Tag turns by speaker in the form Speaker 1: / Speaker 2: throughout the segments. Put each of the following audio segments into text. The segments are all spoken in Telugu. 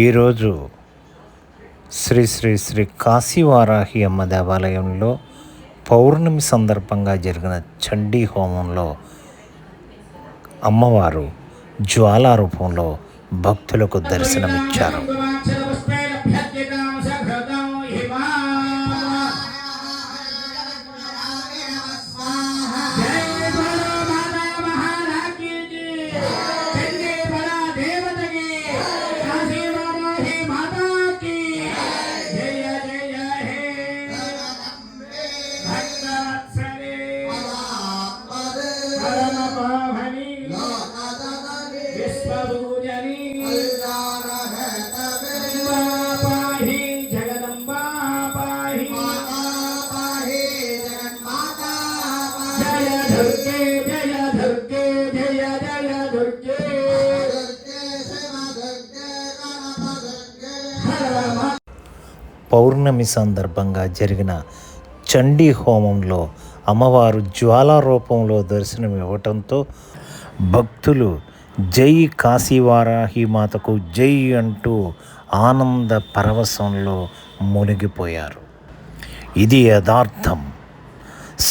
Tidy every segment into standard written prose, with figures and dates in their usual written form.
Speaker 1: ఈరోజు శ్రీ శ్రీ శ్రీ కాశీవారాహి అమ్మ దేవాలయంలో పౌర్ణమి సందర్భంగా జరిగిన చండీ హోమంలో అమ్మవారు జ్వాలా రూపంలో భక్తులకు దర్శనమిచ్చారు. పౌర్ణమి సందర్భంగా జరిగిన చండీ హోమంలో అమ్మవారు జ్వాలా రూపంలో దర్శనం ఇవ్వటంతో భక్తులు జై కాశీవారాహి మాతకు జై అంటూ ఆనంద పరవశంలో మునిగిపోయారు. ఇది యథార్థం.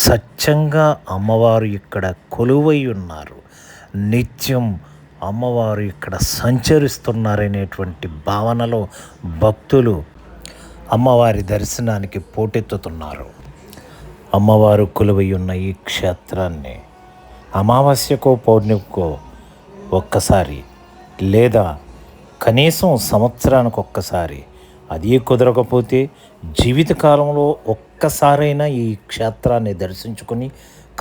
Speaker 1: సత్యంగా అమ్మవారు ఇక్కడ కొలువై ఉన్నారు. నిత్యం అమ్మవారు ఇక్కడ సంచరిస్తున్నారనేటువంటి భావనలో భక్తులు అమ్మవారి దర్శనానికి పోటెత్తుతున్నారు. అమ్మవారు కొలువై ఉన్న ఈ క్షేత్రాన్ని అమావాస్యకో పౌర్ణమికో ఒక్కసారి లేదా కనీసం సంవత్సరానికి ఒక్కసారి, అది కుదరకపోతే జీవితకాలంలో ఒక్కసారైనా ఈ క్షేత్రాన్ని దర్శించుకొని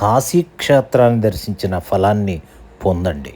Speaker 1: కాశీ క్షేత్రాన్ని దర్శించిన ఫలాన్ని పొందండి.